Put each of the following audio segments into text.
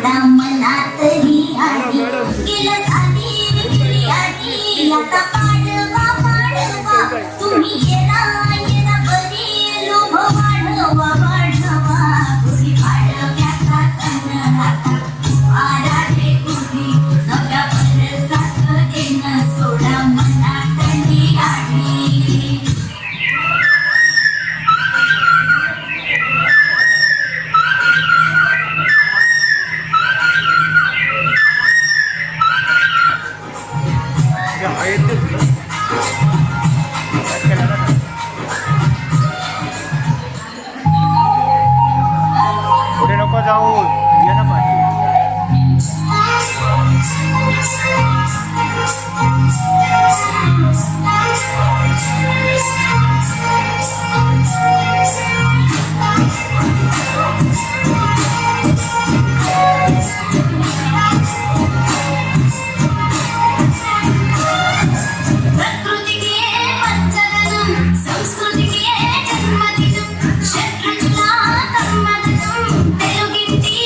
Soda मला तरी आधी गेलं साधी गेली आधी आता पाडवा पाडवा तुम्ही येरा येरा बरी लोभ वाढवा वाढवा गुढी पाडव्याचा सण आता आला रे गुढी नव्या वर्षाचं येणं सोडा मला तरी आधी पुढे नको जाऊ ये ना पाठी సంస్కృతికి జన్మదినం షట్రుచుల కర్మదినం తెలుగింటి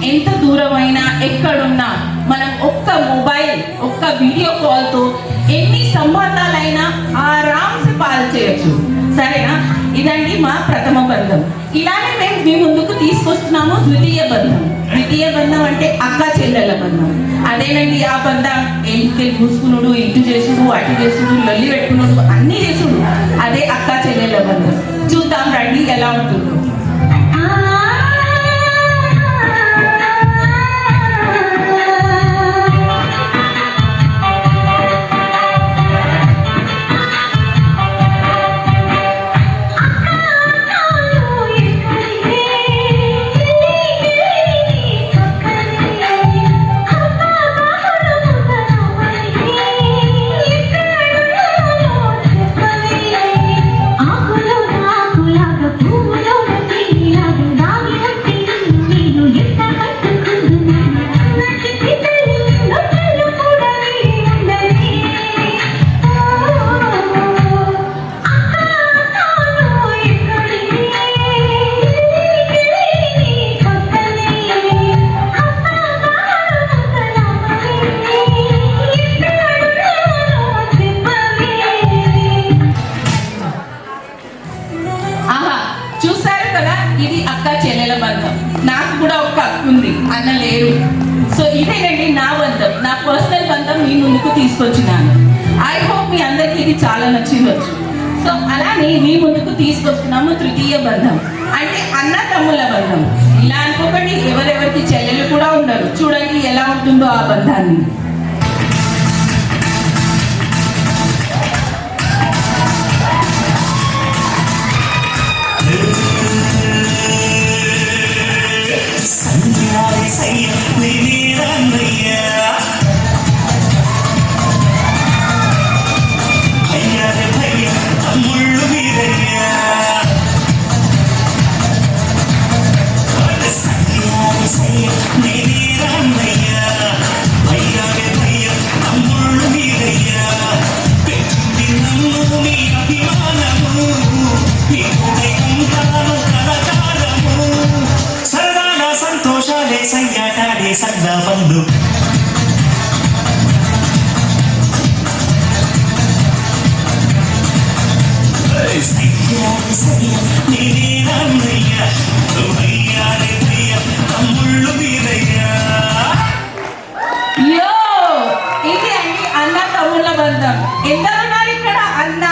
ఎంత దూరమైనా ఎక్కడున్నా మనం ఒక్క మొబైల్ ఒక్క వీడియో కాల్తో ఎన్ని సంబంధాలైనా ఆరాంసే పాలు చేయొచ్చు. సరేనా? ఇదండి మా ప్రథమ బంధం. ఇలానే మేము మీ ముందుకు తీసుకొస్తున్నాము ద్వితీయ బంధం. ద్వితీయ బంధం అంటే అక్క చెల్లెల బంధం. అదేనండి ఆ బంధం. ఇంటి చూసుకున్నాడు, ఇటు చేసుడు, అటు చేసుడు, లొల్లి పెట్టుకున్నాడు, అన్నీ చేసుడు. అదే అక్క చెల్లెల బంధం. చూద్దాం రండి ఎలా ఉంటుందో. ఇది అక్క చెల్లెల బంధం. నాకు కూడా ఒక అక్క ఉంది, అన్న లేరు. సో ఇదేనండి నా బంధం, నా పర్సనల్ బంధం మీ ముందుకు తీసుకొచ్చినాను. ఐ హోప్ మీ అందరికీ ఇది చాలా నచ్చిందవచ్చు. సో అలానే మీ ముందుకు తీసుకొస్తున్నాము తృతీయ బంధం, అంటే అన్న తమ్ముల బంధం. ఇలా అనుకోకండి, ఎవరెవరికి చెల్లెలు కూడా ఉండరు. చూడండి ఎలా ఉంటుందో ఆ బంధాన్ని. సదా బంధు తమ్ముళ్ళు మీరయ్యా. ఇది అండి అన్న తమ్ముళ్ళ బంధం. ఎందరున్నారు ఇక్కడ అన్న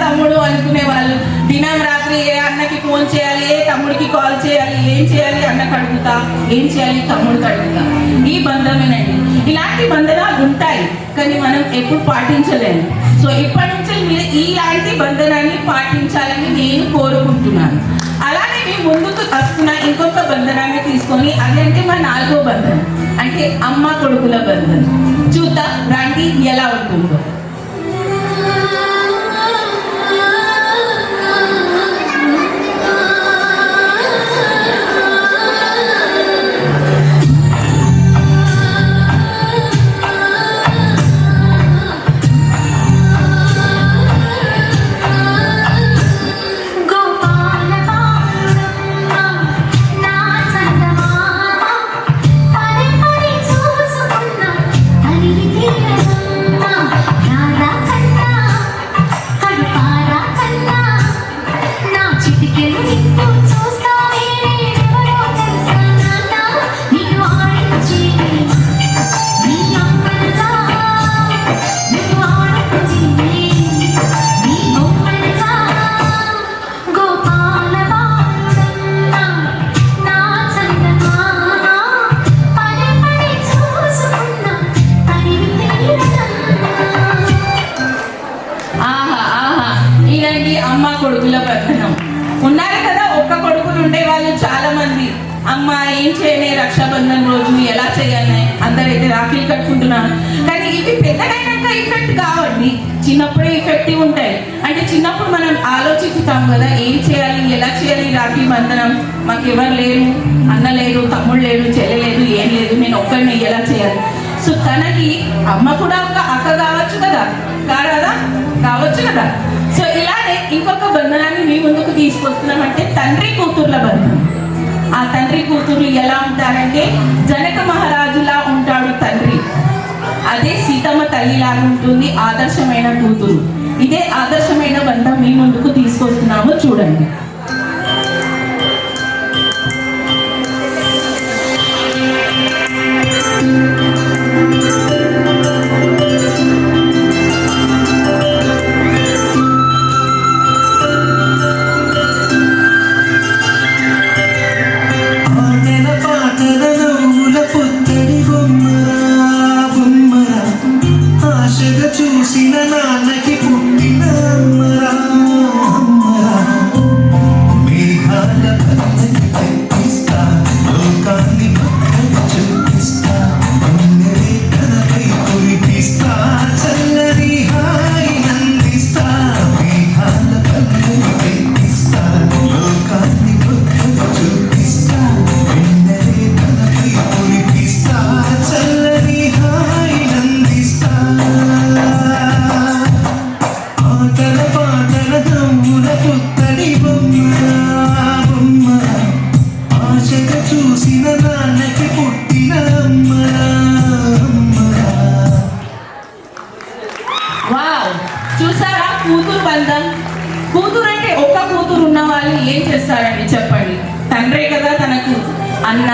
తమ్ముడు అనుకునే వాళ్ళు. దినం రాత్రి ఏ అన్నకి ఫోన్ చేయాలి, ఏ తమ్ముడికి కాల్ చేయాలి, ఏం చేయాలి అన్నకు అడుగుతా, ఏం చేయాలి తమ్ముడికి అడుగుతా. ఈ బంధమేనండి. ఇలాంటి బంధనాలు ఉంటాయి, కానీ మనం ఎప్పుడు పాటించలేము. సో ఇప్పటి నుంచి మీరు ఇలాంటి బంధనాన్ని పాటించాలని నేను కోరుకుంటున్నాను. అలానే మీ ముందుకు వస్తున్న ఇంకొక బంధనాన్ని తీసుకొని, అదంటే మా 4వ బంధనం, అంటే అమ్మ కొడుకుల బంధనం. చూద్దాం రండి ఎలా ఉంటుందో. అమ్మ కొడుకుల బంధనం. ఉన్నారు కదా ఒక్క కొడుకులు ఉండే వాళ్ళు చాలా మంది. అమ్మ ఏం చేయలే రక్షాబంధన్ రోజు ఎలా చేయాలి, అందరైతే రాఖీలు కట్టుకుంటున్నాను. కానీ ఇవి పెద్దగైనాక ఎఫెక్ట్ కావండి, చిన్నప్పుడే ఎఫెక్టివ్ ఉంటాయి. అంటే చిన్నప్పుడు మనం ఆలోచిస్తాం కదా, ఏం చేయాలి, ఎలా చేయాలి రాఖీ బంధనం. మాకు ఎవరు లేరు, అన్న లేరు, తమ్ముడు లేరు, చెల్లె లేదు, ఏం లేదు, నేను ఒక్కడిని ఎలా చేయాలి. సో తనకి అమ్మ కూడా ఒక అక్క కావచ్చు కదా, కావచ్చు కదా. సో ఇలానే ఇంకొక బంధనాన్ని మీ ముందుకు తీసుకొస్తున్నామంటే తండ్రి కూతుర్ల బంధం. ఆ తండ్రి కూతురు ఎలా ఉంటారంటే జనక మహారాజులా ఉంటాడు తండ్రి, అదే సీతమ్మ తల్లిలాగా ఉంటుంది ఆదర్శమైన కూతురు. ఇదే ఆదర్శమైన బంధం మీ ముందుకు తీసుకొస్తున్నాము, చూడండి. ఆటల పాటల నవ్వుల పుత్తడి బొమ్మరా ఆశగా చూసిన నాన్నకి పుట్టిన అమ్మరా మేఘాల పల్లకి తెప్పిస్తా లోకాన్ని పక్కన చూపిస్తా ఉన్నదే కనపై కురిపిస్తా చల్లని హాయి అందిస్తా మేఘాల పల్లకి తెప్పిస్తా లోకాన్ని పక్కన చూపిస్తా ఉన్నదే కనపై కురిపిస్తా చల్లని హాయి అందిస్తా ఆటల పాటల దమ్ముల పుత్తడి బొమ్మరా ఆశగా చూసిన నాన్నకి పుట్టిన అమ్మరా వావ్, చూసారా కూతురు బంధం? కూతురు అంటే ఒక్క కూతురు ఉన్న వాళ్ళు ఏం చేస్తారండి చెప్పండి? తండ్రే కదా తనకు అన్న,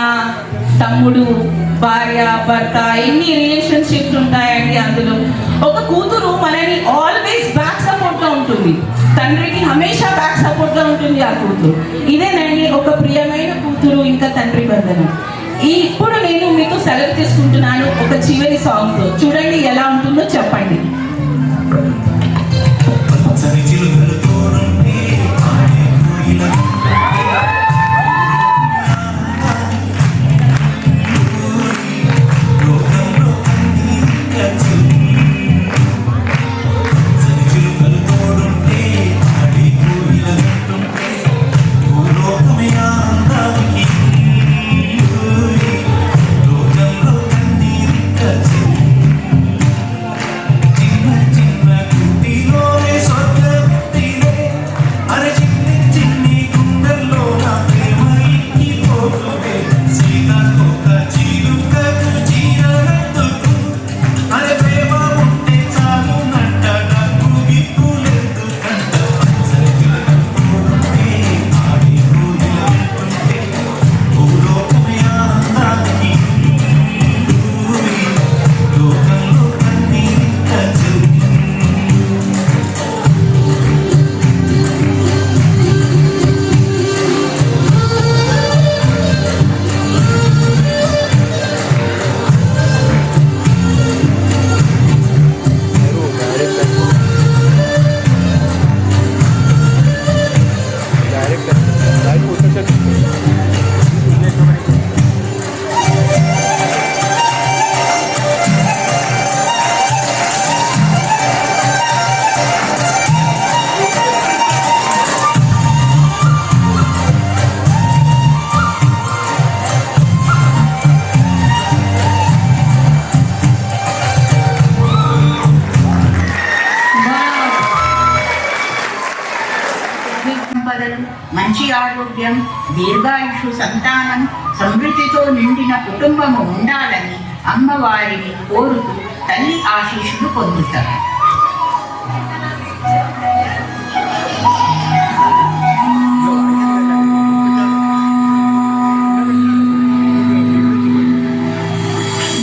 తమ్ముడు, భార్య, భర్త, ఎన్ని రిలేషన్షిప్స్ ఉంటాయండి. అందులో ఒక కూతురు మనని ఆల్వేస్ బ్యాక్ సపోర్ట్ గా ఉంటుంది, తండ్రికి హమేషా బ్యాక్ సపోర్ట్ గా ఉంటుంది ఆ కూతురు. ఇదేనండి ఒక ప్రియమైన కూతురు ఇంకా తండ్రి బంధనం. ఇప్పుడు నేను మీకు సెలవు తీసుకుంటున్నాను ఒక చివరి సాంగ్ తో. చూడండి ఎలా ఉంటుందో చెప్పండి. పచ్చని చిలుకలు తోడుంటే ఆడే కోయిల లోకంలో కన్నీరు పచ్చని చిలుకలు తోడుంటే ఆడే కోయిల వింటుంటే భూలోకమే ఆనందానికి లోకంలో కన్నీరు చిన్న చిన్న కుటీలోనే స్వర్గముందిలే అరే చిన్ని చిన్ని గుండెల్లో నా ప్రేమ ఇంకిపోతులే సీతాకోక చిలుకకు చీరలెత్తుకు అరే ప్రేమ ఉంటే చాలు నట్ట డబ్బు గిప్పులెత్తుకంట పచ్చని చిలుకలు తోడుంటే ఆడే కోయిల వింటుంటే భూలోకమే ఆనందానికి లోకంలో కన్నీరు సంపదలు, మంచి ఆరోగ్యం, దీర్ఘాయుషు, సంతానం, సమృద్ధితో నిండిన కుటుంబము ఉండాలని అమ్మవారిని కోరుతూ తల్లి ఆశీస్సులు పొందుతారు.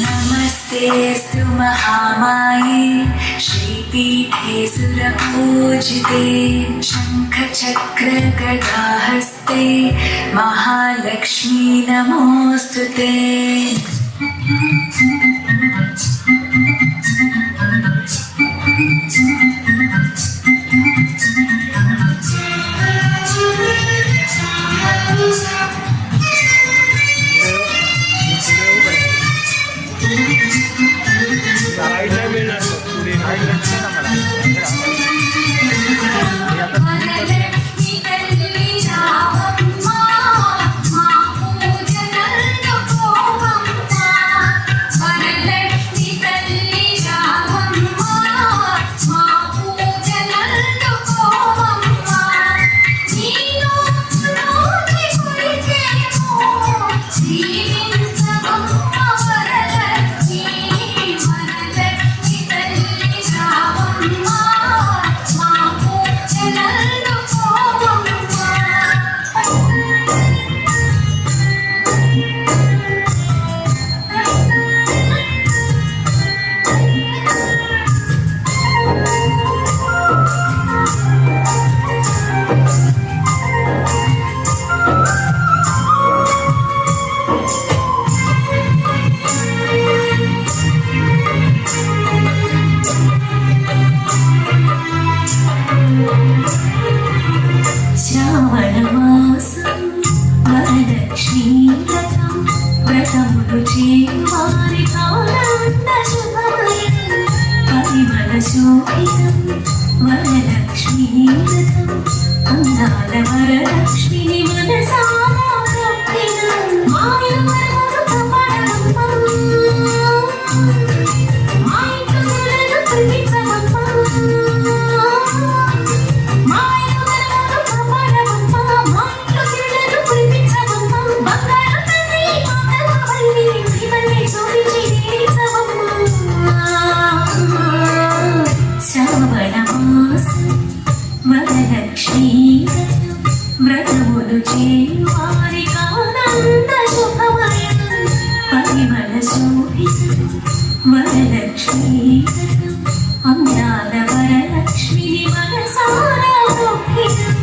नमस्तेऽस्तु महामाये श्रीपीठे सुरपूजिते शङ्खचक्रगदाहस्ते महालक्ष्मी नमोऽस्तु ते। వరలక్ష్మి తల్లి రావమ్మ, మా పూజలందుకోవమ్మ. వ్రతములు చేయువారి కాలాంత శుభమయం పరిమళ శోభితం వరలక్ష్మీ వ్రతం అందాల వరలక్ష్మిని మనసారా మొక్కినం మాయలు వరములు కాపాడమ్మా మా ఇంట్లో సులను కురిపించవమ్మా మాయలు వరములు కాపాడమ్మా మా ఇంట్లో సులను కురిపించవమ్మా బంగారు తల్లి మాతవల్లి ఇవన్నీ శోభించి దీవించవమ్మా శ్రావణ మాసం వరలక్ష్మీ వ్రతములు చేయువారి కానంద శుభమయం పరిమళ శోభితం వరలక్ష్మీ వ్రతం అందాల వరలక్ష్మిని మనసారా మొక్కినం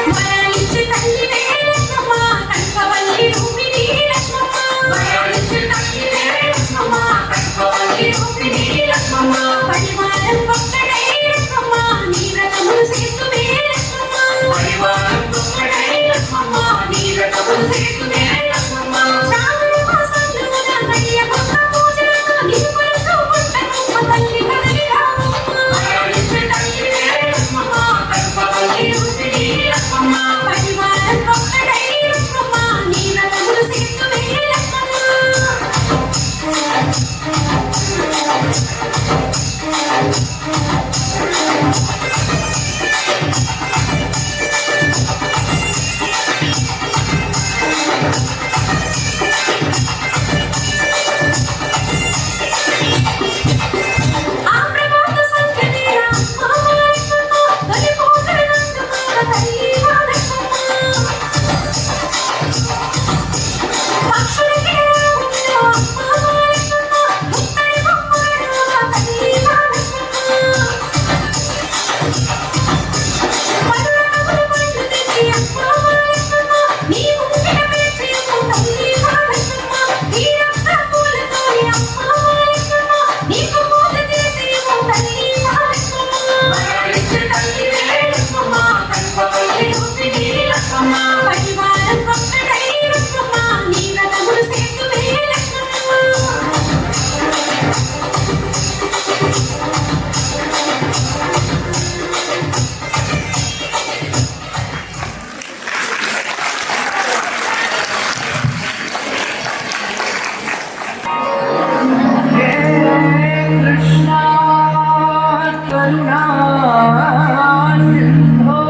వరలించు తల్లి వేలమ్మ కల్పవల్లి రూపిణి లక్ష్మమ్మ వరలించు తల్లి వేలమ్మ కల్పవల్లి రూపిణి లక్ష్మమ్మ పరివారం ఒక్కడై లక్ష్మమ్మ నీ వ్రతములు సేతువే లక్ష్మమ్మ పరివారం ఒక్కడై లక్ష్మమ్మ నీ వ్రతములు సేతువే లక్ష్మమ్మ శ్రావణ మాసంలో నన్నయ్య కొత్త పూజలతో నిన్ను కొలుచుకుంటూ తల్లి కదలి రామమ్మ వరలించు తల్లి వేలమ్మ కల్పవల్లి రూపిణి లక్ష్మమ్మ పరివారం ఒక్కడై లక్ష్మమ్మ నీ వ్రతములు సేతువే లక్ష్మమ్మ ఆ ప్రభాత సంఖ్యతీరా మహాలక్ష్మమ్మ తొలి పూజలందుకున్న తల్లి మహాలక్ష్మమ్మ పక్షులకి ఉందో మహాలక్ష్మమ్మ ముత్తడి బొమ్మలు తల్లి మహాలక్ష్మమ్మ పనులకములు పండు తెచ్చి మహాలక్ష్మమ్మ నీ ముంగిట పెట్టి తల్లి మహాలక్ష్మమ్మ నీ రక్త పూలతోని మహాలక్ష్మమ్మ నీకు పూజ చేసి తల్లి మహాలక్ష్మమ్మ వరలించు తల్లి లక్ష్మమ్మ కల్పవల్లి రూపిణి లక్ష్మమ్మ పరివారం ఒక్కడై లక్ష్మమ్మ నీ వ్రతములు సేతువే లక్ష్మమ్మ కృష్ణ కరుణా సింధో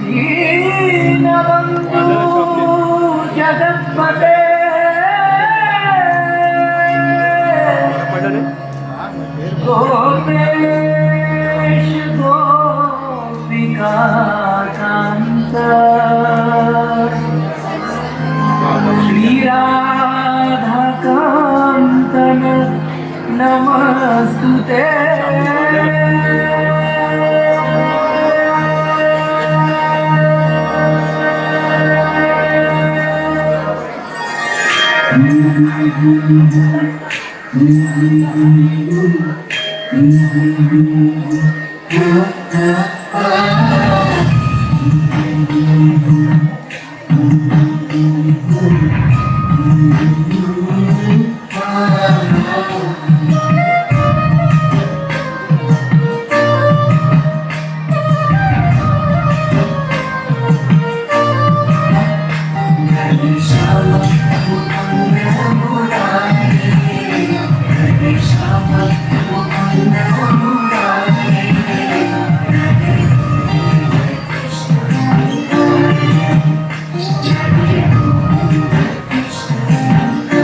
దీనబంధు జగత్పతే గోపేశ గోపికా కాంత శ్రీరాధాకాంతన నమస్తుతే Krishna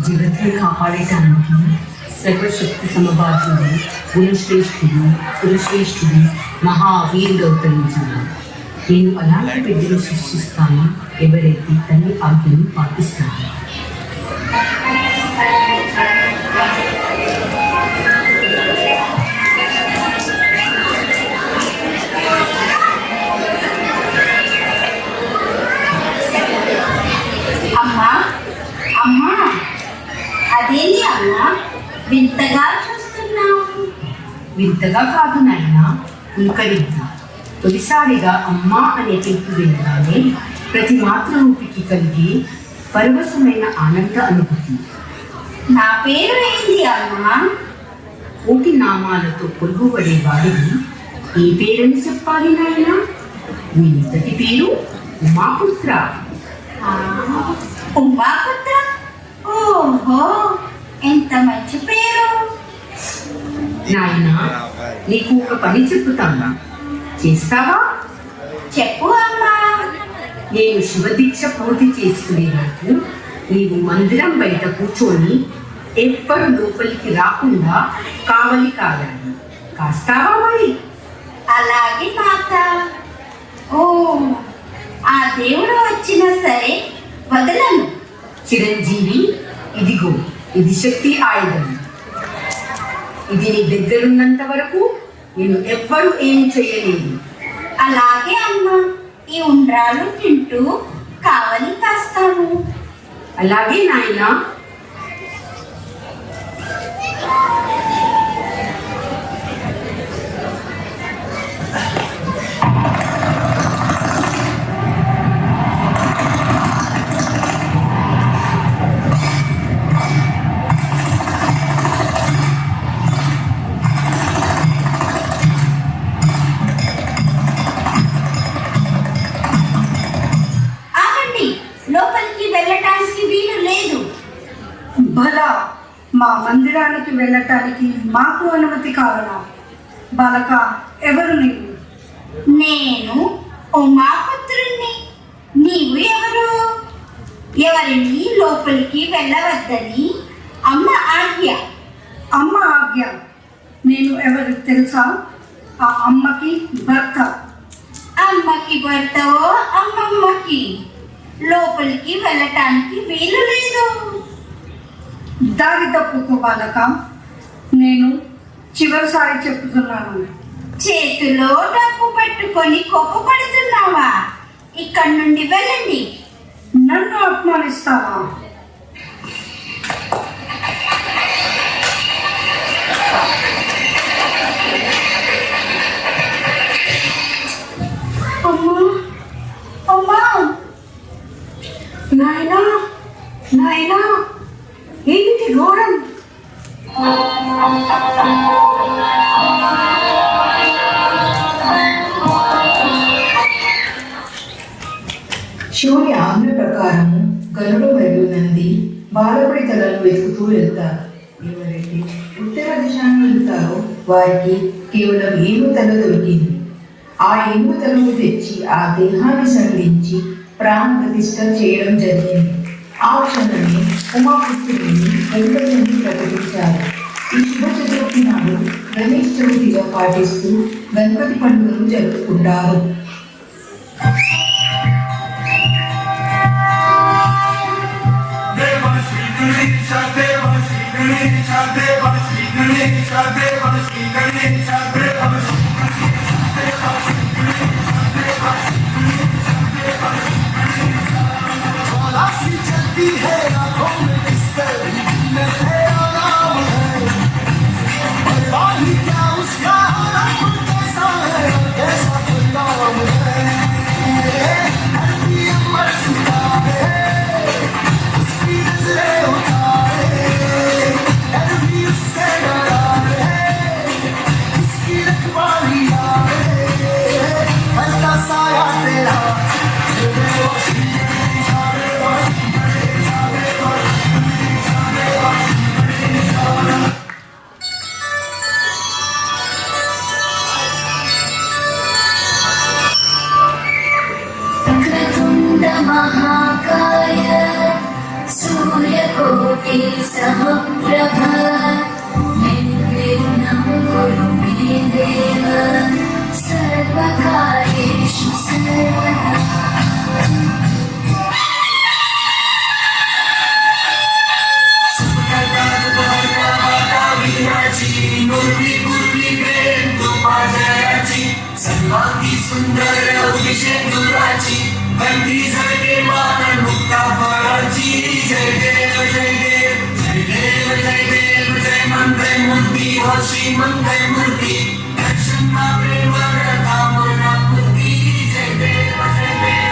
జగత్తుని కాపాడటానికి సర్వశక్తి సమబాధ్యుడు గుణశ్రేష్ఠుడు సురశ్రేష్ఠుడు మహావీరుడు అవతరించాడు. నేను అలాంటి బిడ్డలు సృష్టిస్తాను ఎవరైతే తల్లి ఆజ్ఞను పాటిస్తాను. అమ్మా అమ్మా అదేంటి అమ్మా వింతగా చూస్తున్నావు? వింతగా కాదు నాయన, ఇంక వింత. తొలిసారిగా అమ్మా అనే పిలుపు వినగానే ప్రతి మాతృరూపికి కలిగి పరవశమైన ఆనంద అనుభూతి. నా పేరు ఏంటి అమ్మా? కోటి నామాలతో కొలుగుబడే వాడిని ఏ పేరని చెప్పాలి నాయన? మీ ఇంతటి పేరు ఉమాపుత్ర. ఉమాపుత్ర? ఓహో, ఎంత మంచి పేరు. నాయన, నీకు ఒక పని చెప్పుతాను, చేస్తావా? చెప్పు అమ్మా. నేను శివదీక్ష పూర్తి చేసుకునే వరకు నీవు మందిరం బయట కూర్చొని ఎవ్వరు లోపలికి రాకుండా కావలి కాయాలి. కాస్తావా మరి? అలాగే మాత. ఓ, ఆ దేవుడు వచ్చినా సరే వదలను. చిరంజీవి, ఇదిగో ఇది శక్తి ఆయుధం. ఇది నీ దగ్గరున్నంత వరకు నేను ఎవ్వరూ ఏం చేయలేదు. అలాగే అమ్మా, ఈ ఉండ్రాలు తింటూ కావలి కాస్తాను. అలాగే నాయనా. లోపలికి వెళ్ళటానికి వీలు లేదు. భలా, మా మందిరానికి వెళ్ళటానికి మాకు అనుమతి కావాలా? బాలక, ఎవరు నీవు? నేను ఉమాపుత్రుణ్ణి. నీవు ఎవరు? ఎవరిని లోపలికి వెళ్ళవద్దని అమ్మ ఆజ్ఞ. అమ్మ ఆజ్ఞ. నేను ఎవరు తెలుసా? ఆ అమ్మకి భర్త. అమ్మకి భర్తవో అమ్మమ్మకి? లోపలికి వెళ్ళటానికి వీలు లేదు. దారి తప్పుకో బాలక, నేను చివరిసారి చెప్తున్నాను. చేతిలో డప్పు పట్టుకొని కోపపడుతున్నావా? ఇక్కడి నుండి వెళ్ళండి. నన్ను అపమానిస్తావా? అమ్మా, అమ్మా, నాయనా, నాయనా, ఏమిటి ఘోరం? శివుని ఆజ్ఞ ప్రకారము గరుడు మరియు నంది బాలకుడి తలను వెతుకుతూ వెళ్తారు. ఎవరైతే ఉత్తర దిశాన్ని వెళ్తారో వారికి కేవలం ఏనుగు తల దొరికింది. ఆ ఏనుగు తలను తెచ్చి ఆ దేహాన్ని సంధించి ప్రాణ ప్రతిష్ఠ చేయడం జరిగింది. ఆ క్షణమే ఉమాపుత్రుడిని గణపతిని ప్రకటించారు. ఈ శుభ చతుర్థి నాడు గణేష్ చవితిగా పాటిస్తూ గణపతి పండుగను జరుపుకుంటారు. महाकाय सूर्यकोटि समप्रभ निर्विघ्नं कुरु मे देव सर्वकार्येषु सर्वदा। सर्वांगी सुंदर अभिषेक दुराची बंदी जगे मान मुक्ता फळाची जय देव जय देव जय देव जय देव जय मंगल मूर्ती हो श्री मंगल मूर्ती दर्शन प्रेम कामना पूर्ती जय देव जय देव।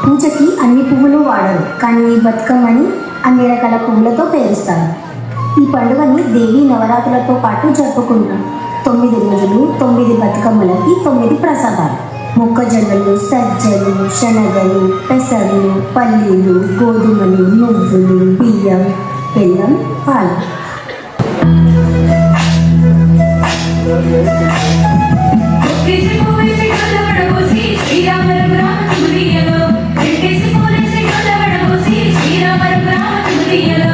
పూజకి అన్ని పువ్వులు వాడరు, కానీ ఈ బతుకమ్మని అన్ని రకాల పువ్వులతో పేరుస్తారు. ఈ పండుగని దేవి నవరాత్రులతో పాటు జరుపుకుంటాం. 9 రోజులు 9 బతుకమ్మలకి 9 ప్రసాదాలు. మొక్కజొన్నలు, సజ్జలు, శనగలు, పెసలు, పల్లీలు, గోధుమలు, నువ్వులు, బియ్యం, బెల్లం, పాలు. ఒక్కేసి పోవేసి గొల్లబడబోసి శ్రీరామరం రామ తుదియలో వెంటేసి పోలేసి గొల్లబడబోసి శ్రీరామరం రామ తుదియలో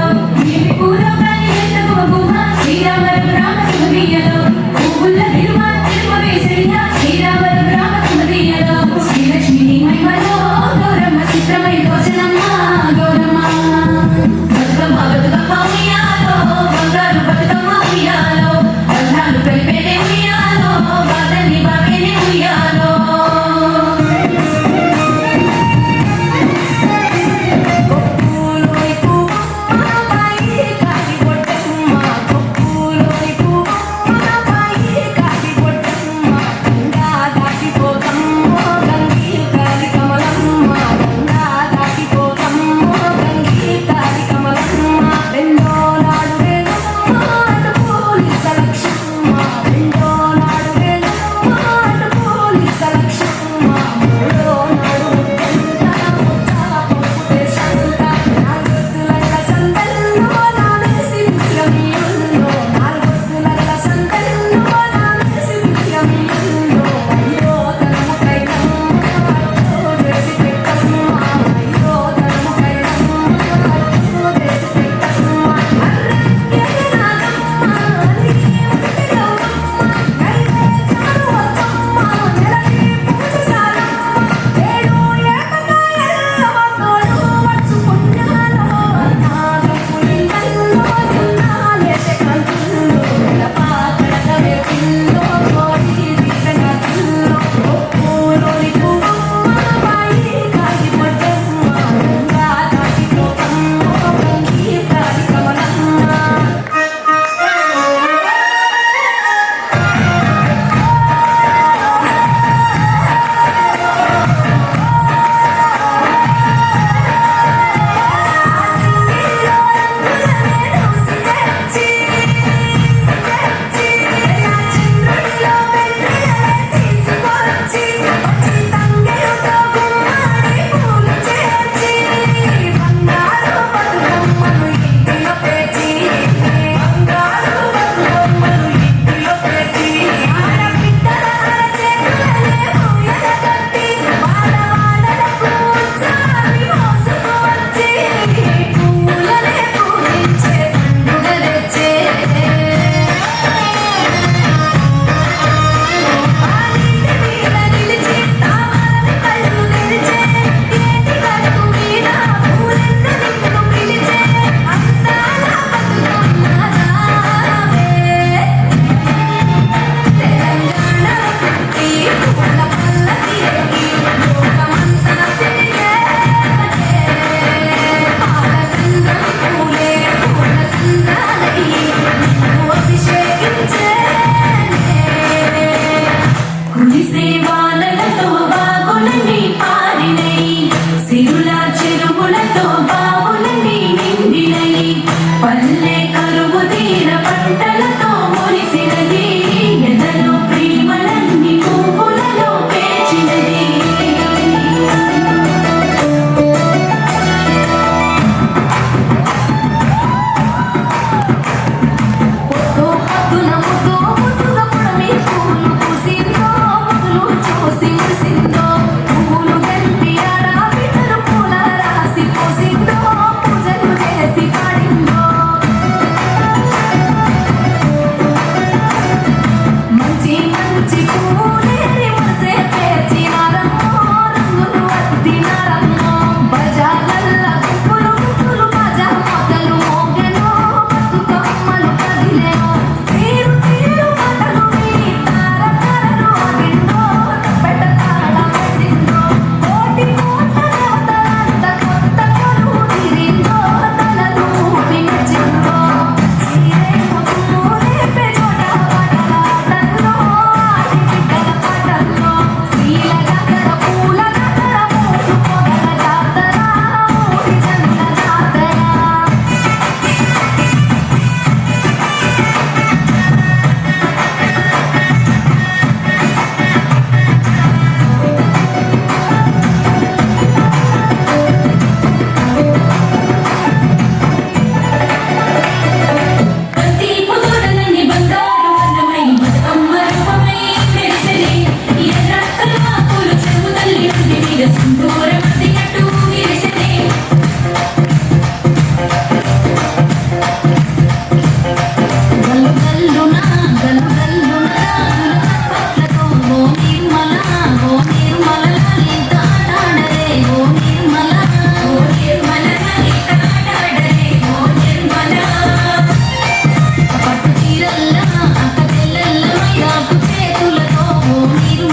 ఏమి పూలో కాని ఎంతకు గుమ శ్రీరామరం రామ తుదియలో పువ్వుల విలువ తిరుమ వేసయ్యా శ్రీరామరం రామ తుదియలో శ్రీలక్ష్మి మహిమలో గౌరమ్మ చిత్రమై దోచనమ్మ గౌరమ్మ బతుకమ్మ బతుకమ్మ ఉయ్యాలో బంగారు బతుకమ్మ ఉయ్యాలో బంధాలు కలిపేనే ఉయ్యాలో బాధల్ని బాగేనే ఉయ్యాలో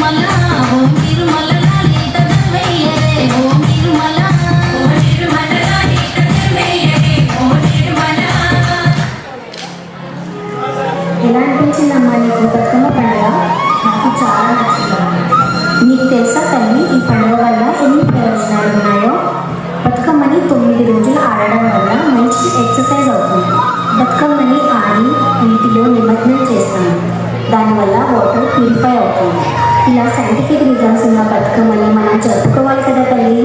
తిరుమల ఓం తిరుమల లాలిత ధర్మయ్యరే ఓం తిరుమల లాలిత ధర్మయ్యరే ఓం తిరుమల. ఎలా అనిపించిందమ్మా నీకు బతుకమ్మ పండుగ? నాకు చాలా నచ్చింది. నీకు తెలుసా తల్లి, ఈ పండుగ వల్ల ఎన్ని ప్రయోజనాలు ఉన్నాయో? బతుకమ్మని 9 రోజులు ఆడడం వల్ల మంచి ఎక్సర్సైజ్ అవుతుంది. బతుకమ్మని ఆడి నీటిలో నిమగ్నం చేస్తాము, దానివల్ల వాటర్ ప్యూరిఫై అవుతుంది. ఇలా సైంటిఫిక్ రీజన్స్ ఉన్న బతుకమ్మని మనం జరుపుకోవాలి కదా తల్లి.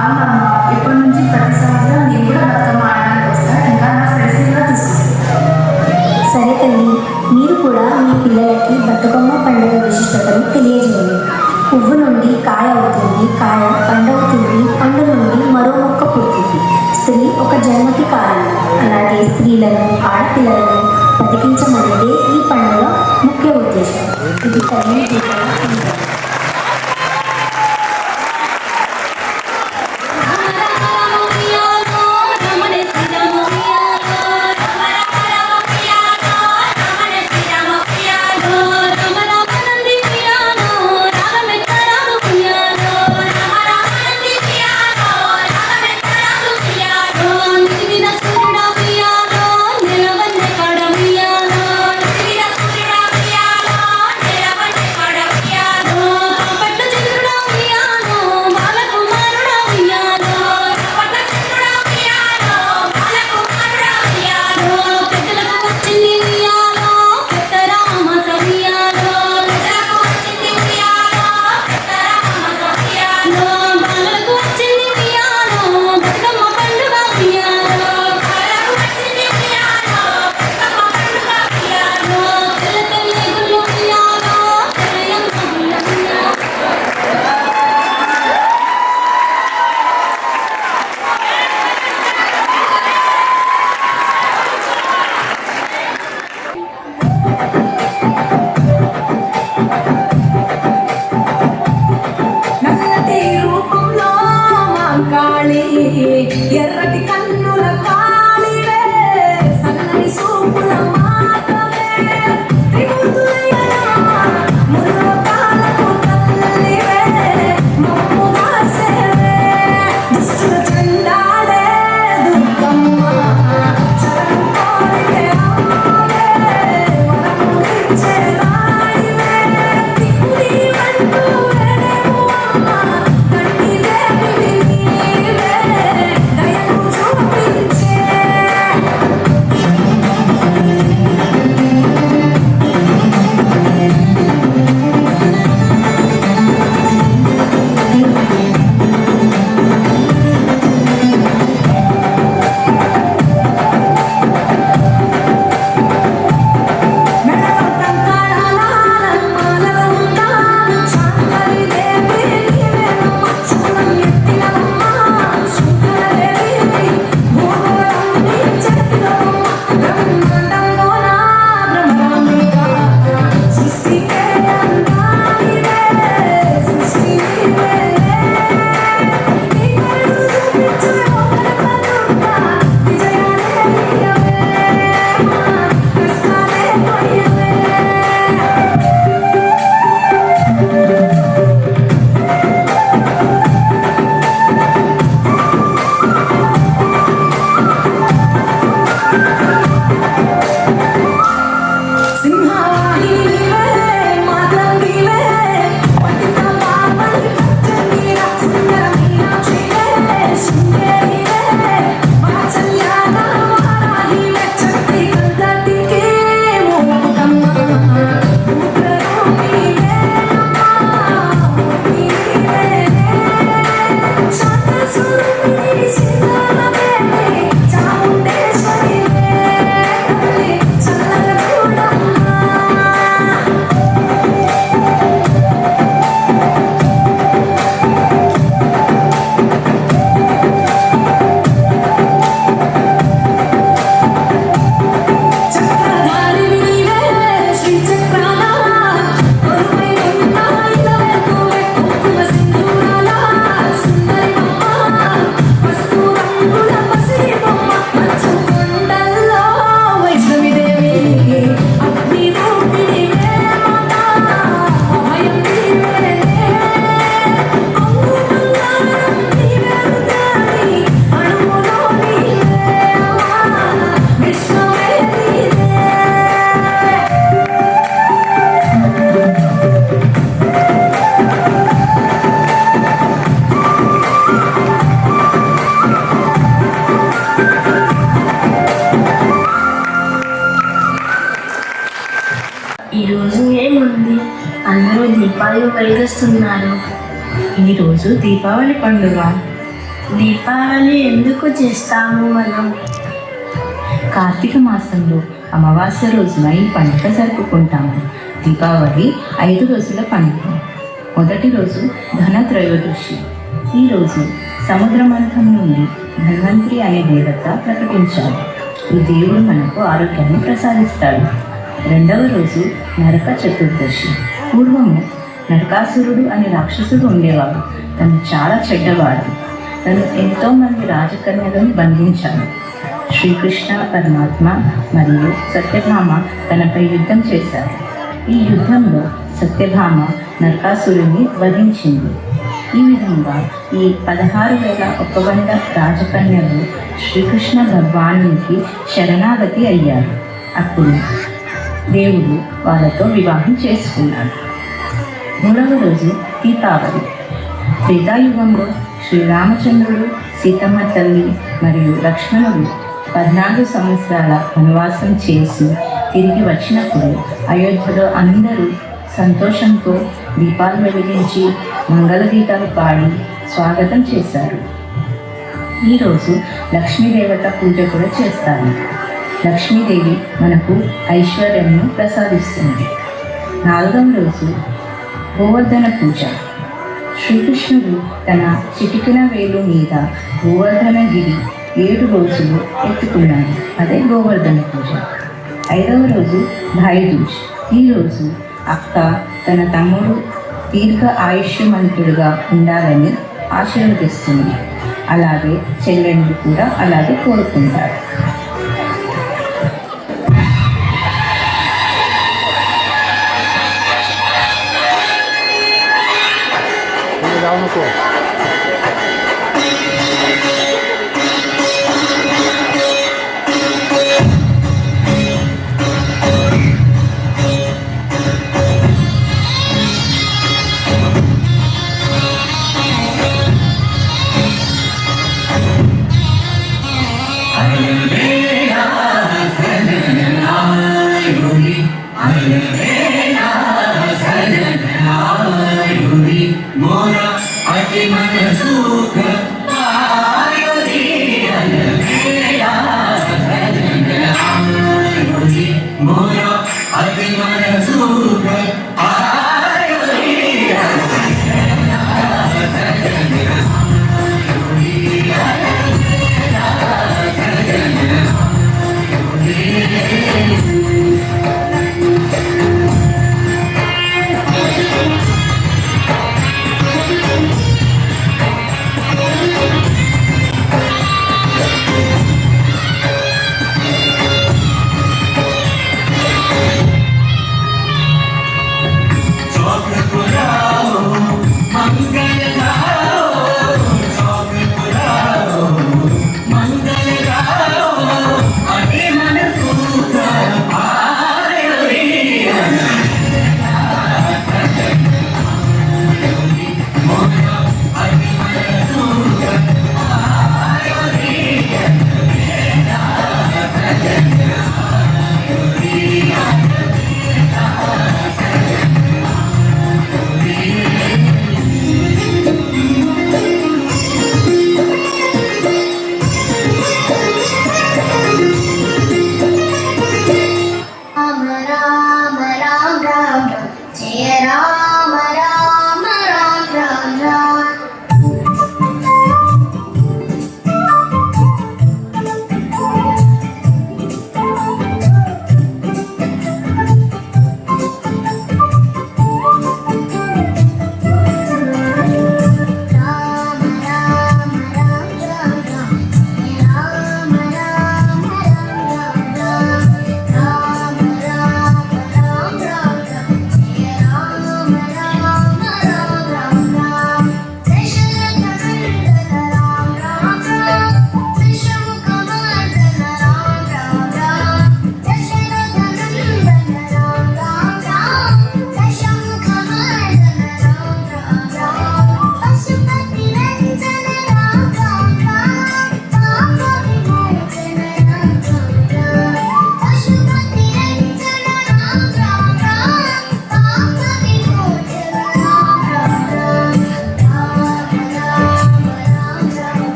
అవునమ్మా, ఇప్పటి నుంచి ప్రతి సంవత్సరం నేను కూడా బతుకమ్మ ఆడడానికి వస్తాను. ఇంకా నా ఫ్రెండ్స్ని కూడా తీసుకొస్తాను. సరే తల్లి, మీరు కూడా మీ పిల్లలకి బతుకమ్మ పండుగ విశిష్టతను తెలియజేయండి. పువ్వు నుండి కాయ అవుతుంది, కాయ పండవుతుంది, పండు నుండి మరో మొక్క పుడుతుంది. స్త్రీ ఒక జన్మకి కారణం. అలాగే స్త్రీలను, ఆడపిల్లలను బతికించమనేదే ఈ పండుగ ముఖ్య ఉద్దేశం. ఇది తల్లి Oh దీపాలు వెలిగిస్తున్నారు. ఈరోజు దీపావళి పండుగ. దీపావళి ఎందుకు చేస్తాము మనం? కార్తీక మాసంలో అమావాస్య రోజున ఈ పండుగ జరుపుకుంటాము. దీపావళి 5 రోజుల పండుగ. మొదటి రోజు ధనత్రయోదశి. ఈరోజు సముద్ర మంథం నుండి ధన్వంతరి అనే దేవత ప్రకటించారు. ఈ దేవుడు మనకు ఆరోగ్యాన్ని ప్రసాదిస్తాడు. రెండవ రోజు నరక చతుర్దశి. పూర్వము నరకాసురుడు అనే రాక్షసుడు ఉండేవాడు. తను చాలా చెడ్డవాడు. తను ఎంతోమంది రాజకన్యలను బంధించాడు. శ్రీకృష్ణ పరమాత్మ మరియు సత్యభామ తనపై యుద్ధం చేశారు. ఈ యుద్ధంలో సత్యభామ నరకాసురుని వధించింది. ఈ విధంగా ఈ 16,100 రాజకన్యలు శ్రీకృష్ణ భగవానునికి శరణాగతి అయ్యారు. అప్పుడు దేవుడు వాళ్ళతో వివాహం చేసుకున్నాడు. మూడవ రోజు దీపావళి. త్రేతాయుగంలో శ్రీరామచంద్రుడు, సీతమ్మ తల్లి మరియు లక్ష్మణుడు 14 సంవత్సరాల వనవాసం చేసి తిరిగి వచ్చినప్పుడు అయోధ్యలో అందరూ సంతోషంతో దీపాలు వెలిగించి మంగళగీతాలు పాడి స్వాగతం చేశారు. ఈరోజు లక్ష్మీదేవత పూజ కూడా చేస్తారు. లక్ష్మీదేవి మనకు ఐశ్వర్యంను ప్రసాదిస్తుంది. 4వ రోజు గోవర్ధన పూజ. శ్రీకృష్ణుడు తన చిటికెన వేలు మీద గోవర్ధనగిరి 7 రోజులు ఎత్తుకున్నాడు. అదే గోవర్ధన పూజ. 5వ రోజు భాయిదూజ్. ఈరోజు అక్క తన తమ్ముడు దీర్ఘ ఆయుష్యమంతుడుగా ఉండాలని ఆశీర్వదిస్తుంది. అలాగే చెల్లెండు కూడా అలాగే కోరుకుంటారు. मोरा अति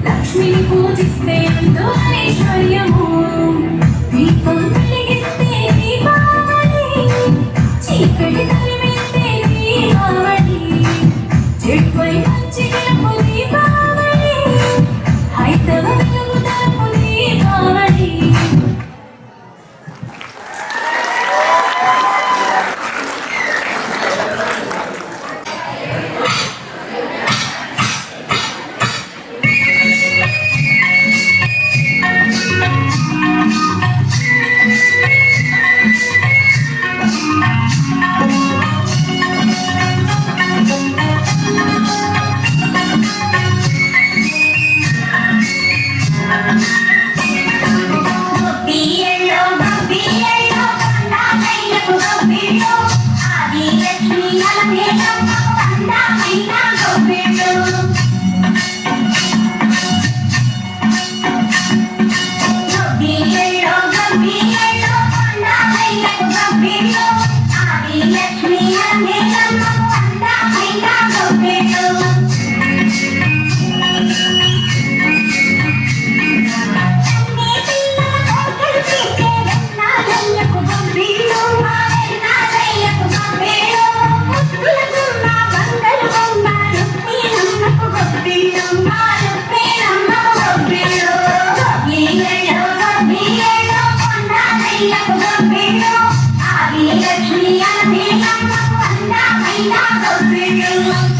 లక్ష్మిని పూజిస్తే ఎంతో ఐశ్వర్యము దీపం వెలిగిస్తే దీపావళి చీకటి తరిమేస్తే దీపావళి చెడుపై మంచి గెలుపు దీపావళి హైతవ వెలుగు తలుపు దీపావళి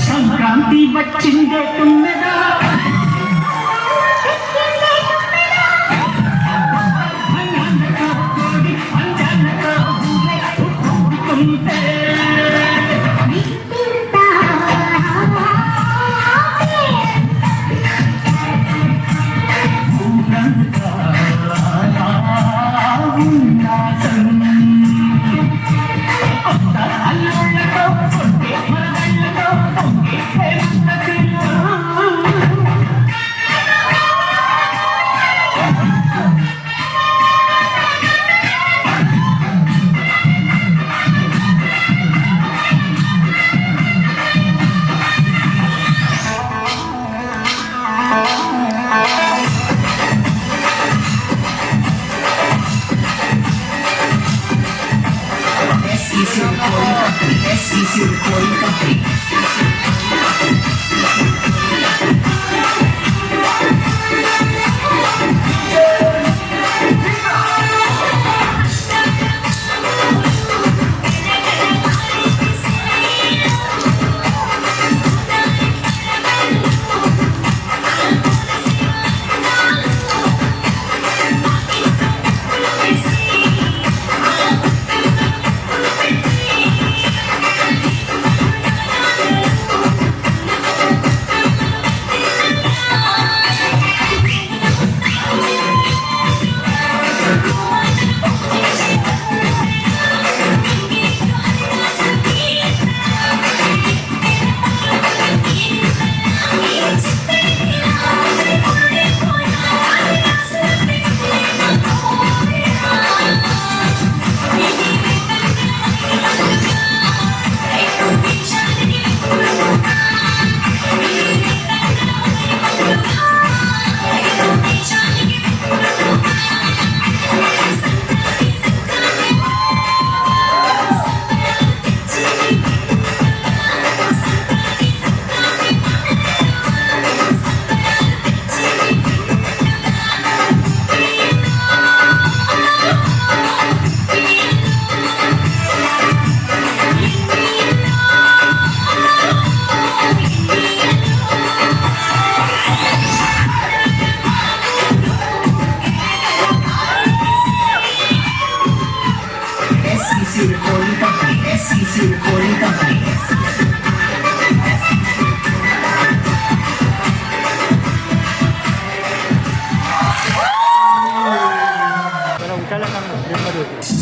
సంక్రాంతి వచ్చిందే తుమ్మెదా recording company. SCC recording company. जरा उठायला सांग ना फ्रेममध्ये होते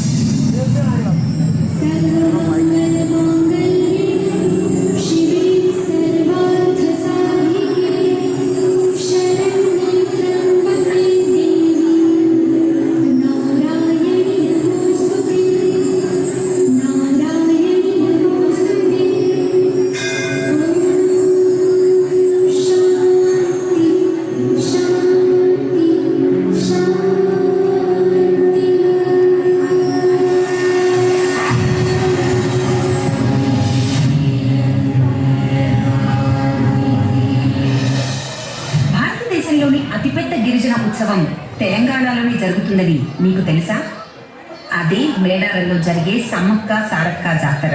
భారతదేశంలోని అతిపెద్ద గిరిజన ఉత్సవం తెలంగాణలోనే జరుగుతున్నది మీకు తెలుసా? అదే మేడారంలో జరిగే సమ్మక్క సారక్క జాతర.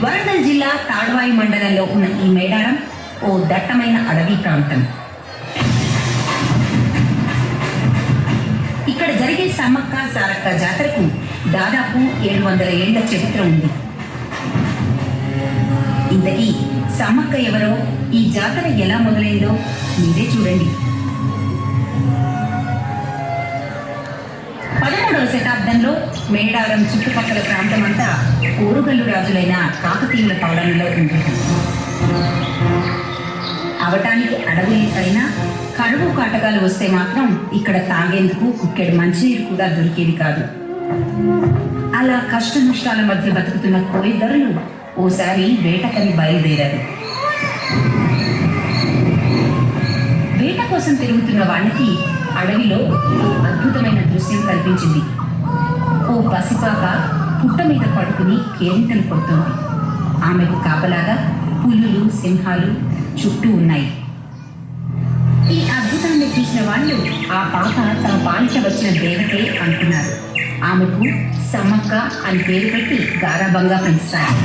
వరంగల్ జిల్లా తాడ్వాయి మండలంలో ఉన్న ఈ మేడారం ఓ దట్టమైన అడవి ప్రాంతం. ఇక్కడ జరిగే సమ్మక్క సారక్క జాతరకు దాదాపు 700 ఏళ్ల చరిత్ర ఉంది. ఇంతకీ సమ్మక్క ఎవరో, ఈ జాతర ఎలా మొదలైందో మీరే చూడండి. 13వ శతాబ్దంలో మేడారం చుట్టుపక్కల ప్రాంతమంతా ఓరుగల్లు రాజులైన కాకతీయుల పాలనలో ఉంటుంది. అవటానికి అడవులే పైన కరువు కాటకాలు వస్తే మాత్రం ఇక్కడ తాగేందుకు కుక్కెడు మంచినీరు కూడా దొరికేది కాదు. అలా కష్ట నష్టాల మధ్య బతుకుతున్న కోయిదరులు ఓసారి వేటకని బయలుదేరారు. వేట కోసం తిరుగుతున్న వాళ్ళకి అడవిలో ఓ అద్భుతమైన దృశ్యం కనిపించింది. ఓ పసిపాప పుట్ట మీద పడుకుని కేరింతలు కొడుతోంది. ఆమెకు కాపలాగా పులులు, సింహాలు చుట్టూ ఉన్నాయి. ఈ అద్భుతాన్ని చూసిన వాళ్ళు ఆ పాప తమ పాలిట వచ్చిన దేవతే అనుకున్నారు. ఆమెకు సమ్మక్క అని పేరు పెట్టి గారాబంగా పెంచుతారు.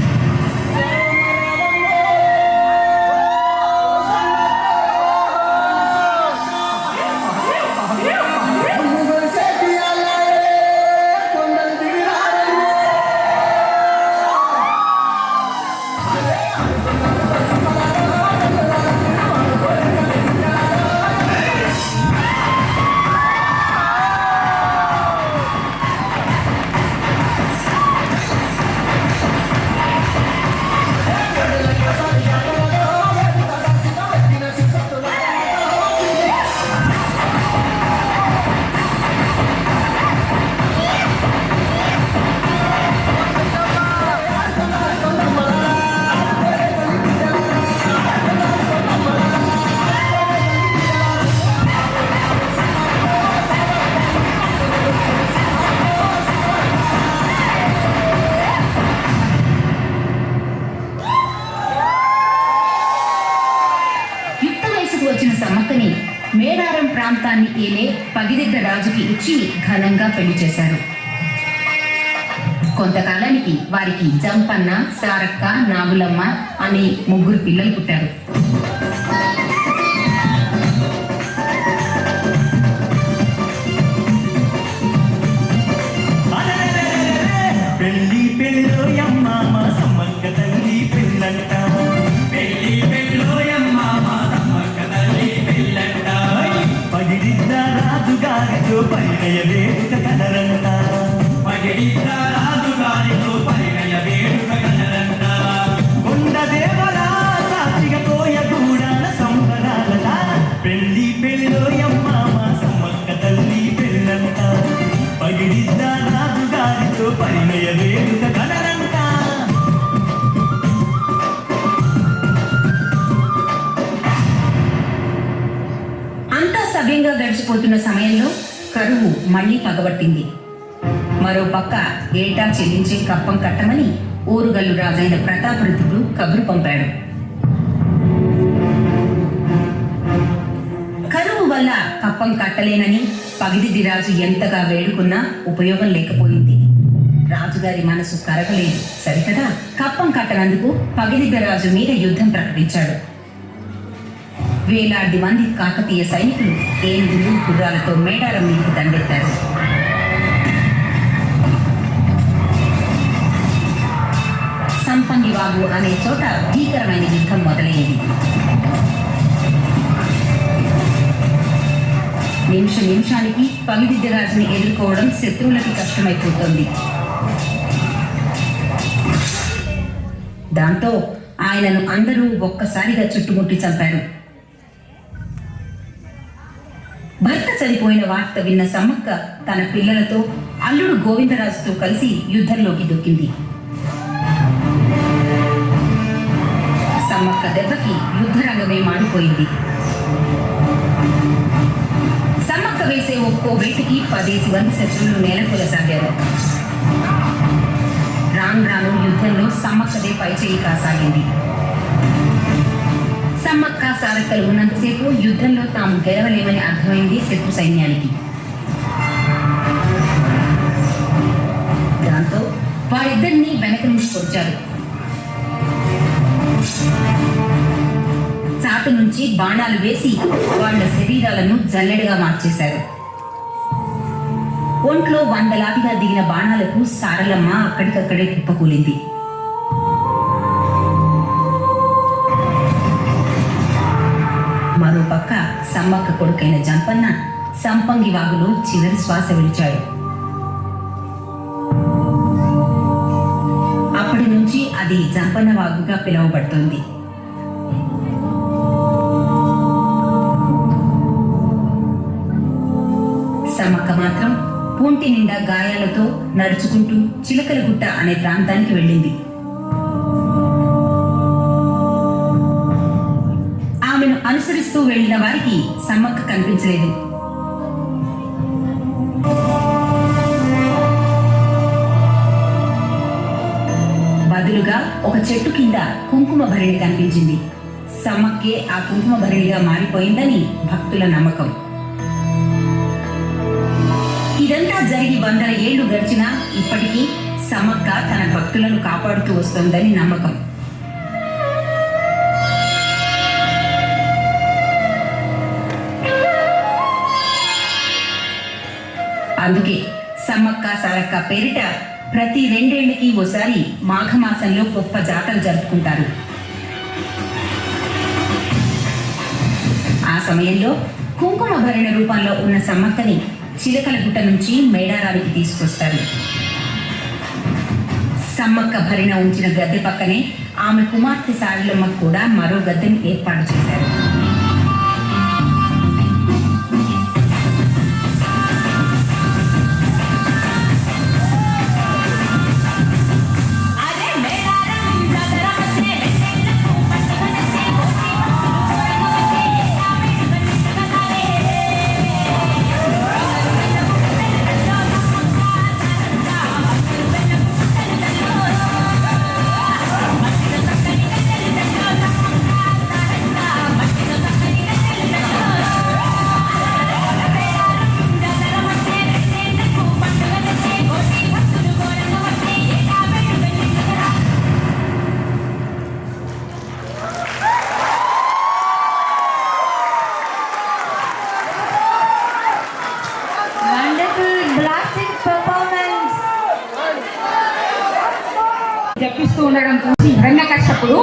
వచ్చిన సమ్మక్కని మేడారం ప్రాంతాన్ని ఏలే పగిదెగ్గ రాజుకి ఇచ్చి ఘనంగా పెళ్లి చేశారు. కొంతకాలానికి వారికి జంపన్న, సారక్క, నాగులమ్మ అనే 3 పిల్లలు పుట్టారు. పరిణయ వేడుక కలరంట మగిడిత రాజుగారితో పరిణయ వేడుక కలరంట కొండ దేవల సాచిగ కోయ గూడాల సంబరాలట పెళ్లి పెళ్ళోయమ్మ మా సమ్మక్క తల్లి పెళ్ళంట మగిడిత రాజుగారితో పరిణయ వేడుక కలరంట. అంతా సవ్యంగా గడిచిపోతున్న సమయంలో కరువు మళ్లీ పగబట్టింది. మరో పక్క ఏటా చెల్లించే కప్పం కట్టమని ఓరుగల్లు రాజైన ప్రతాపరుద్రుడు కబురు పంపాడు. కరువు వల్ల కప్పం కట్టలేనని పగిడిద్ది రాజు ఎంతగా వేడుకున్నా ఉపయోగం లేకపోయింది. రాజుగారి మనసు కరగలేదు సరికదా. కప్పం కట్టనందుకు పగిడిద్ది రాజు మీద యుద్ధం ప్రకటించాడు. వేలాది మంది కాకతీయ సైనికులు ఏనుగులు, గుర్రాలతో మేడారం మీదకి దండెత్తారు. వాగు అనే చోట భీకరమైన యుద్ధం మొదలైంది. నిమిషానికి పగిడిద్దరాజుని ఎదుర్కోవడం శత్రువులకి కష్టమైపోతుంది. దాంతో ఆయనను అందరూ ఒక్కసారిగా చుట్టుముట్టి చంపారు. భర్త చనిపోయిన వార్త విన్న సమ్మక్క తన పిల్లలతో అల్లుడు గోవిందరాజుతో కలిసి యుద్ధంలోకి దూకింది. సమ్మక్క దెబ్బకి యుద్ధరంగమే మాడిపోయింది. సమ్మక్క వేసే ఒక్కో వేటికి 10 మంది శత్రువులు నేలకొలసాగారు. రాను యుద్ధంలో సమ్మక్కదే పైచేయి కాసాగింది. సమ్మక్క సారక్కలు ఉన్నంతసేపు యుద్ధంలో తాము గెలవలేమని అర్థమైంది శత్రు సైన్యానికి. దాంతో వారిద్దరినీ వెనక నుంచి కొచ్చారు. చాటు నుంచి బాణాలు వేసి వాళ్ళ శరీరాలను జల్లెడగా మార్చేశారు. ఒంట్లో వందలాదిగా దిగిన బాణాలకు సారలమ్మ అక్కడికక్కడే కుప్పకూలింది. మరోపక్క సమ్మక్క కొడుకైన జంపన్న సంపంగి వాగులో చివరి శ్వాస విడిచాడు. అప్పటి నుంచి అది జంపన్న వాగుగా పిలువబడుతోంది. సమ్మక్క మాత్రం పూంటి నిండా గాయాలతో నడుచుకుంటూ చిలకలగుట్ట అనే ప్రాంతానికి వెళ్ళింది. ఆమెను అనుసరిస్తూ వెళ్లిన వారికి సమ్మక్క కనిపించలేదు. బదులుగా ఒక చెట్టు కింద కుంకుమ భరిణి కనిపించింది. సమ్మక్కే ఆ కుంకుమ భరిణిగా మారిపోయిందని భక్తుల నమ్మకం. ఇదంతా జరిగి 100 ఏళ్లు గడిచినా ఇప్పటికీ సమ్మక్క తన భక్తులను కాపాడుతూ వస్తోందని నమ్మకం. అందుకే సమ్మక్క సారక్క పేరిట ప్రతి 2 ఏళ్లకి ఓసారి మాఘమాసంలో గొప్ప జాతర జరుపుకుంటారు. ఆ సమయంలో కుంకుమ భరిణ రూపంలో ఉన్న సమ్మక్కని చిలకలగుట్ట నుంచి మేడారానికి తీసుకొస్తారు. సమ్మక్క భరిణ ఉంచిన గద్దె పక్కనే ఆమె కుమార్తె సారలమ్మ కూడా మరో గద్దెని ఏర్పాటు చేశారు. జపిస్తూ ఉండడం చూసి హిరణ్యకశ్యపుడు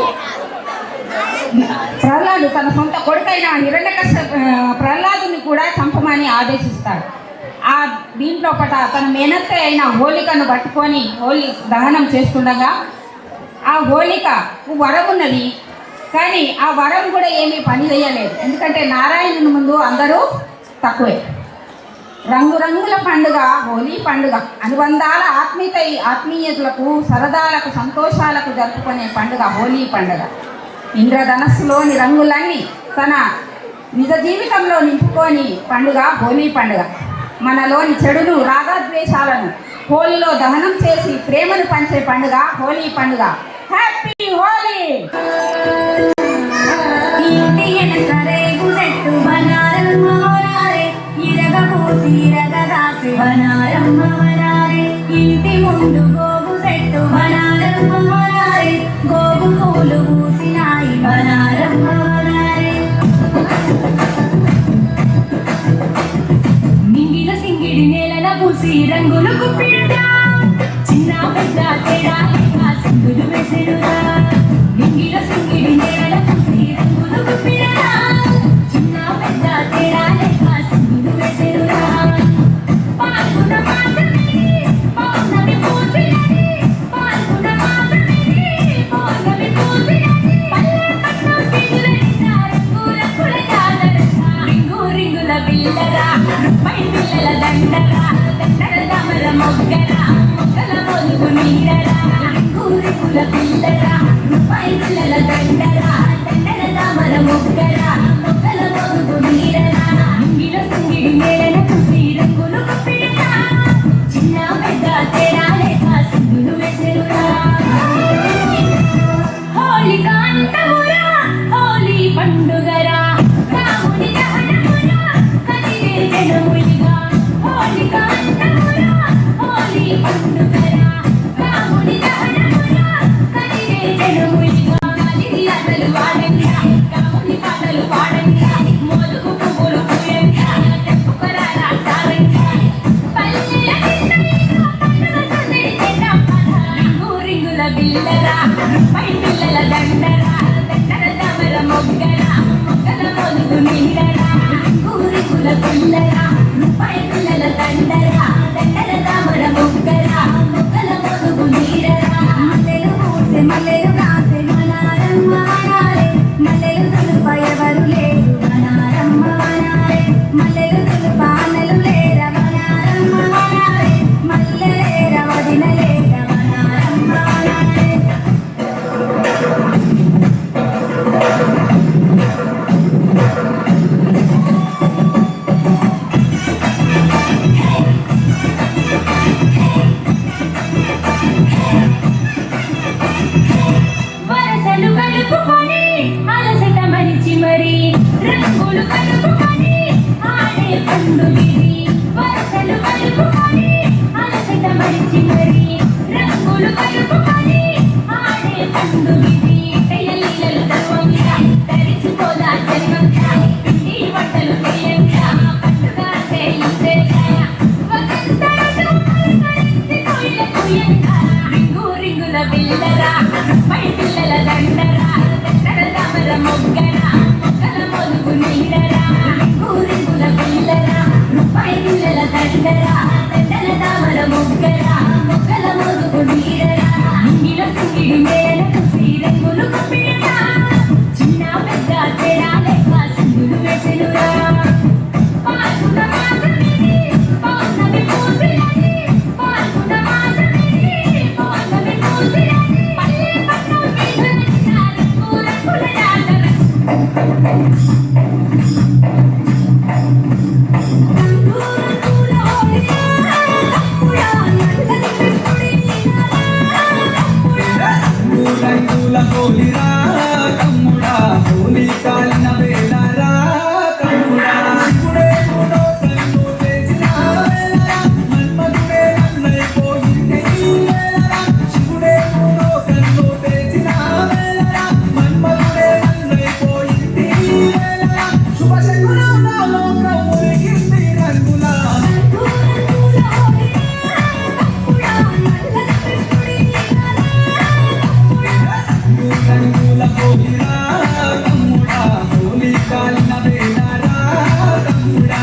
ప్రహ్లాదు తన సొంత కొడుకైన ప్రహ్లాదుని కూడా చంపమని ఆదేశిస్తాడు. ఆ దీంట్లో తన మేనత్త అయిన హోలికను పట్టుకొని దహనం చేస్తుండగా ఆ హోలికకు వరం ఉన్నది, కానీ ఆ వరం కూడా ఏమీ పని చేయలేదు. ఎందుకంటే నారాయణుని ముందు అందరూ తక్కువే. రంగురంగుల పండుగ హోలీ పండుగ అనుబంధాల ఆత్మీయతలకు సరదాలకు సంతోషాలకు జరుపుకునే పండుగ హోలీ పండుగ. ఇంద్రధనస్సులోని రంగులన్నీ తన నిజ జీవితంలో నింపుకొని పండుగ హోలీ పండుగ. మనలోని చెడును రాగద్వేషాలను హోలీలో దహనం చేసి ప్రేమను పంచే పండుగ హోలీ పండుగ. హ్యాపీ హోలీ. ఇంటి ముందు గోగు చెట్టు బనారమ్మ వరారే, గోగు పూలు పూసినాయి బనారమ్మ వరారే. మింగిల సింగిడి నేలన పూసి రంగులు గుప్పిడుగా, చిన్న పెద్ద తేడా సింగులు వేసిడుగా. పిల్లరా రూపాయి పిల్లల దండరా దండర దమర మొగ్గరా మొగ్గల మొలుగు నీడరా ఊరికుల పిల్లరా రూపాయి పిల్లల దండరా దండర దమర మొగ్గరా మొగ్గల మొలుగు నీడరా మల్లెలు పూసే మల్లెలు రాసే మనారమ్మ వనారే మల్లెలు తులుప ఎవరు లేరు మనారమ్మ వనారే మల్లెలు తులుప అన్నలు లేర మనారమ్మ వనారే మల్లెలేర వదినలేర మనారమ్మ వనారే వరసలు కలుపుకొని అలసట మరిచి మరి రంగులు కలుపుకొని ఆడే పండుగిది వరసలు కలుపుకొని అలసట మరిచి మరి రంగులు కలుపుకొని ఆడే పండుగిది తెయలీలలు తరువంగా తరిచిపోదా జన్మంగా పిండి వంటలు చేయంగా పండుగ చేయించేగా వసంతరసం పలకరించి కోయిల కుయంగా రింగు రింగుల బిల్లరా పై పిల్లల దండరా దండర దమర మొగ్గరా మొగ్గల మొలుగు నీడరా రింగు రింగుల బిల్లరా పై పిల్లల దండరా దండర దమర మొగ్గరా మొగ్గల మొలుగు నీడరా ఇంగిల సింగిడి మేల కుసి రంగులు కప్పిడరా చిన్న పెద్ద తేడా లేక సింగులు వేసెనురా పాల్గొన మాసమిది పౌర్ణమి పూసినది పాల్గొన మాసమిది పౌర్ణమి పూసినది పల్లె పట్నం వీధులెక్కారు ఊరకుల జాతర ఊరకుల హోలిరా తమ్ముడా నల్లని కృష్ణుడి తమ్ముడా రంగుల హోలీరా తమ్ముడా హోలీ కాలిన వేళరా తమ్ముడా శివుడే గుణో కన్ను తెచ్చినా వేళరా మన్మధుడే నన్నైపోయింది వేళరా శివుడే గుణో కన్ను తెచ్చినా వేళరా మన్మధుడే నన్నైపోయింది వేళరా శుభశకునం నా లోకం మురిగింది రంగుల ఊరకుల హోలిరా తమ్ముడా నల్లని కృష్ణుడి రంగుల హోలీరా తమ్ముడా హోలీ కాలిన వేళరా తమ్ముడా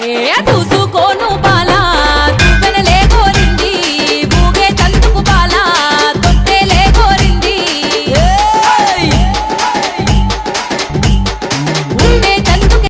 ఏ చూసుకోను